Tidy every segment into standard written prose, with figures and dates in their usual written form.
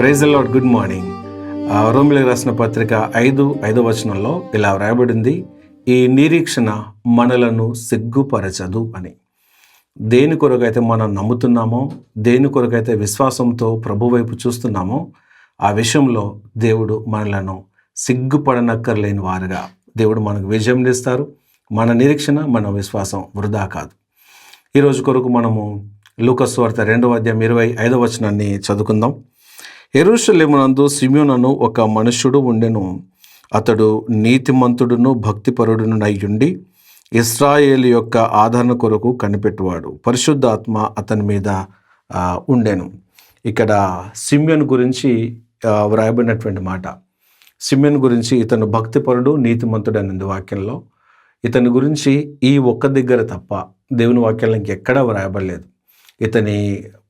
Praise the lord. Good morning. రోమిలకు రాసిన పత్రిక 5:5 వచనంలో ఇలా వ్రాయబడింది, ఈ నిరీక్షణ మనలను సిగ్గుపరచదు అని. దేని కొరకైతే మనం నమ్ముతున్నామో, దేని కొరకైతే విశ్వాసంతో ప్రభు వైపు చూస్తున్నామో, ఆ విషయంలో దేవుడు మనలను సిగ్గుపడనక్కర్లేని వారుగా దేవుడు మనకు విజయం ఇస్తారు. మన నిరీక్షణ, మన విశ్వాసం వృధా కాదు. ఈరోజు కొరకు మనము లూకా సువార్త 2:25 వచనాన్ని చదువుకుందాం. యెరూషలేమునందు సిమ్యోనను ఒక మనుష్యుడు ఉండెను. అతడు నీతిమంతుడును భక్తిపరుడును అయ్యుండి ఇశ్రాయేలు యొక్క ఆదరణ కొరకు కనిపెట్టువాడు. పరిశుద్ధాత్మ అతని మీద ఉండెను. ఇక్కడ సిమ్యోన్ గురించి వ్రాయబడినటువంటి మాట. సిమ్యోన్ గురించి ఇతను భక్తిపరుడు, నీతిమంతుడు అనేది వాక్యంలో. ఇతని గురించి ఈ ఒక్క దగ్గర తప్ప దేవుని వాక్యంలో ఇంకెక్కడా వ్రాయబడలేదు. ఇతని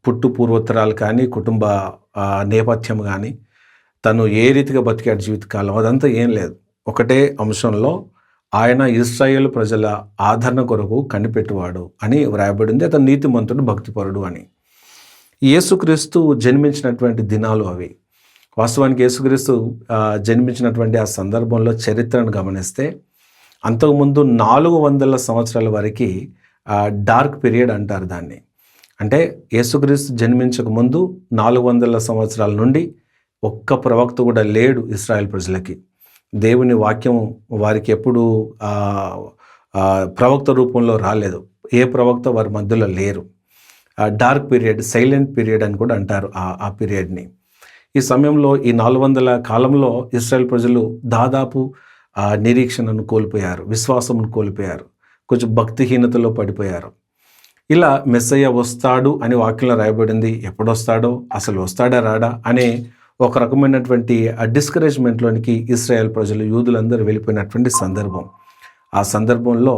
పుట్టు పూర్వోత్తరాలు కానీ, కుటుంబ నేపథ్యం కానీ, తను ఏ రీతిగా బతికాడు జీవితకాలం, అదంతా ఏం లేదు. ఒకటే అంశంలో ఆయన ఇశ్రాయేలు ప్రజల ఆదరణ కొరకు కనిపెట్టువాడు అని వ్రాయబడింది. అతను నీతిమంతుడు, భక్తిపరుడు అని. యేసుక్రీస్తు జన్మించినటువంటి దినాలు అవి. వాస్తవానికి యేసుక్రీస్తు జన్మించినటువంటి ఆ సందర్భంలో చరిత్రను గమనిస్తే అంతకుముందు 400 సంవత్సరాల వరకు డార్క్ పీరియడ్ అంటారు దాన్ని. అంటే యేసుక్రీస్తు జన్మించక ముందు 400 సంవత్సరాల నుండి ఒక్క ప్రవక్త కూడా లేడు ఇశ్రాయేల్ ప్రజలకి. దేవుని వాక్యం వారికి ఎప్పుడు ప్రవక్త రూపంలో రాలేదు. ఏ ప్రవక్త వారి మధ్యలో లేరు. డార్క్ పీరియడ్, సైలెంట్ పీరియడ్ అని కూడా అంటారు ఆ పీరియడ్ని. ఈ సమయంలో ఈ 400 కాలంలో ఇశ్రాయేల్ ప్రజలు దాదాపు నిరీక్షణను కోల్పోయారు, విశ్వాసమును కోల్పోయారు, కొంచెం భక్తిహీనతలో పడిపోయారు. ఇలా మెస్సయ్య వస్తాడు అని వాక్యంలో రాయబడింది. ఎప్పుడు వస్తాడో, అసలు వస్తాడా రాడా అనే ఒక రకమైనటువంటి డిస్కరేజ్మెంట్లోనికి ఇశ్రాయేల్ ప్రజలు, యూదులందరూ వెళ్ళిపోయినటువంటి సందర్భం. ఆ సందర్భంలో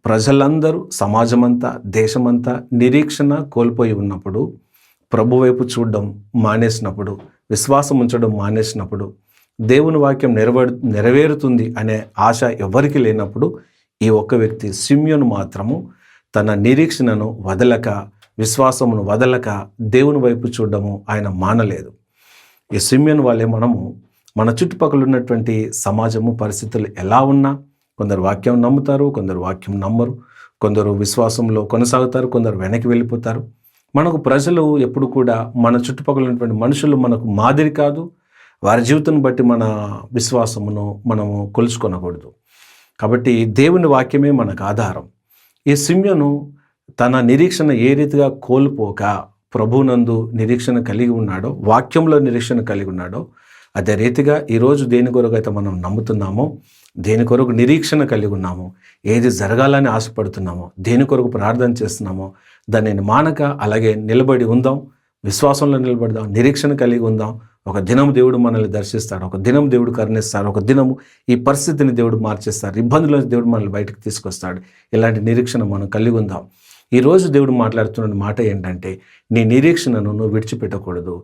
ప్రజలందరూ, సమాజమంతా, దేశమంతా నిరీక్షణ కోల్పోయి ఉన్నప్పుడు, ప్రభు వైపు చూడడం మానేసినప్పుడు, విశ్వాసం ఉంచడం మానేసినప్పుడు, దేవుని వాక్యం నెరవేరుతుంది అనే ఆశ ఎవరికి లేనప్పుడు, ఈ ఒక్క వ్యక్తి సిమ్యోను మాత్రము తన నిరీక్షణను వదలక, విశ్వాసమును వదలక దేవుని వైపు చూడడము ఆయన మానలేదు. ఈ సిమ్యోను వాళ్ళే మనము మన చుట్టుపక్కల ఉన్నటువంటి సమాజము, పరిస్థితులు ఎలా ఉన్నా, కొందరు వాక్యం నమ్ముతారు, కొందరు వాక్యం నమ్మరు, కొందరు విశ్వాసంలో కొనసాగుతారు, కొందరు వెనక్కి వెళ్ళిపోతారు. మనకు ప్రజలు ఎప్పుడు కూడా, మన చుట్టుపక్కల ఉన్నటువంటి మనుషులు మనకు మాదిరి కాదు. వారి జీవితం బట్టి మన విశ్వాసమును మనము కొలుచుకొనకూడదు. కాబట్టి దేవుని వాక్యమే మనకు ఆధారం. ఈ సిమ్యోను తన నిరీక్షణ ఏ రీతిగా కోల్పోక ప్రభునందు నిరీక్షణ కలిగి ఉన్నాడో, వాక్యంలో నిరీక్షణ కలిగి ఉన్నాడో, అదే రీతిగా ఈరోజు దేని కొరకు అయితే మనం నమ్ముతున్నామో, దేని కొరకు నిరీక్షణ కలిగి ఉన్నామో, ఏది జరగాలని ఆశపడుతున్నామో, దేని కొరకు ప్రార్థన చేస్తున్నామో దానిని మానక అలాగే నిలబడి ఉందాం, విశ్వాసంలో నిలబడదాం, నిరీక్షణ కలిగి ఉందాం. ఒక దినం దేవుడు మనల్ని దర్శిస్తాడు, ఒక దినం దేవుడు కరుణిస్తాడు, ఒక దినము ఈ పరిస్థితిని దేవుడు మార్చేస్తాడు, ఇబ్బందుల దేవుడు మనల్ని బయటకు తీసుకొస్తాడు. ఇలాంటి నిరీక్షణ మనం కలిగి ఉందాం. ఈరోజు దేవుడు మాట్లాడుతున్న మాట ఏంటంటే, నీ నిరీక్షణను నువ్వు విడిచిపెట్టకూడదు.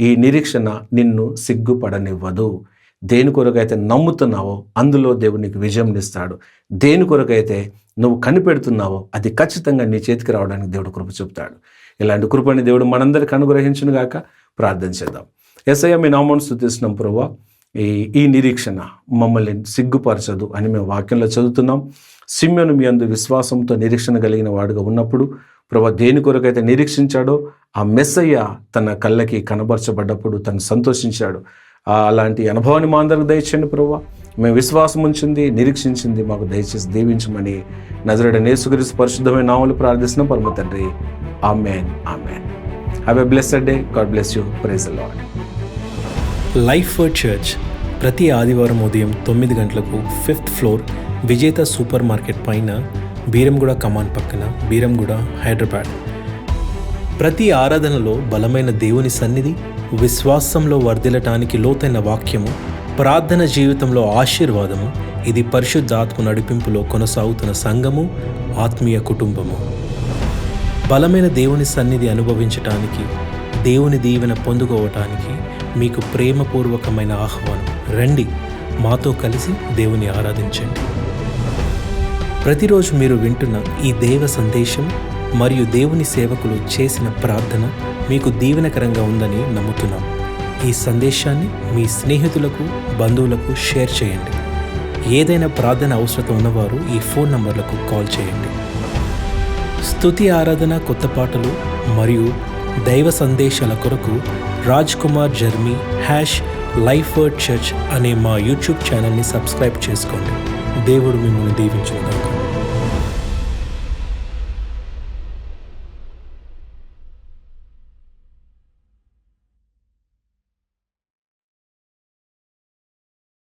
ఈ నిరీక్షణ నిన్ను సిగ్గుపడనివ్వదు. దేని కొరకైతే నమ్ముతున్నావో అందులో దేవుడు నీకు విజయం ఇస్తాడు. దేని కొరకైతే నువ్వు కనిపెడుతున్నావో అది ఖచ్చితంగా నీ చేతికి రావడానికి దేవుడు కృప చూపుతాడు. ఇలాంటి కృపని దేవుడు మనందరికీ అనుగ్రహించును గాక. ప్రార్థన చేద్దాం. యేసయ్య, మీ నామమును స్తుతిస్తున్నాం ప్రభువా. ఈ నిరీక్షణ మమ్మల్ని సిగ్గుపరచదు అని మేము వాక్యంలో చదువుతున్నాం. సిమ్యోను మీ అందు విశ్వాసంతో నిరీక్షణ కలిగిన వాడుగా ఉన్నప్పుడు ప్రభువా, దేని కొరకైతే నిరీక్షించాడో ఆ మెస్సయ్య తన కళ్ళకి కనబరచబడ్డప్పుడు తను సంతోషించాడు. అలాంటి అనుభవాన్ని మా అందరికి దయచేయండి ప్రభువా. మేము విశ్వాసం ఉంచింది, నిరీక్షించింది మాకు దయచేసి దీవించమని నజరేయుడైన యేసుక్రీస్తు పరిశుద్ధమైన నామములో ప్రార్థిస్తున్నాం పరమ తండ్రి. Amen, amen. Have a blessed day. God bless you. Praise the Lord. Life for church ప్రతి ఆదివారం ఉదయం 9 గంటలకు 5th ఫ్లోర్ విజేత సూపర్ మార్కెట్ పైన, బీరంగూడ కమాన్ పక్కన, బీరంగూడ, హైదరాబాద్. ప్రతి ఆరాధనలో బలమైన దేవుని సన్నిధి, విశ్వాసంలో వర్ధిల్లటానికి లోతైన వాక్యము, ప్రార్థన జీవితంలో ఆశీర్వాదము. ఇది పరిశుద్ధాత్మ నడిపింపులో కొనసాగుతున్న సంఘము, ఆత్మీయ కుటుంబము. బలమైన దేవుని సన్నిధి అనుభవించటానికి, దేవుని దీవెన పొందుకోవటానికి మీకు ప్రేమపూర్వకమైన ఆహ్వానం. రండి, మాతో కలిసి దేవుని ఆరాధించండి. ప్రతిరోజు మీరు వింటున్న ఈ దైవ సందేశం మరియు దేవుని సేవకులు చేసిన ప్రార్థన మీకు దీవెనకరంగా ఉందని నమ్ముతున్నాం. ఈ సందేశాన్ని మీ స్నేహితులకు, బంధువులకు షేర్ చేయండి. ఏదైనా ప్రార్థన అవసరత ఉన్నవారు ఈ ఫోన్ నంబర్లకు కాల్ చేయండి. స్తుతి ఆరాధన, కొత్త పాటలు మరియు దైవ సందేశాల కొరకు Raj Kumar Jerami #life word church అనే మా యూట్యూబ్ ఛానల్ని సబ్స్క్రైబ్ చేసుకోండి. దేవుడు మిమ్మల్ని దీవించుగాక.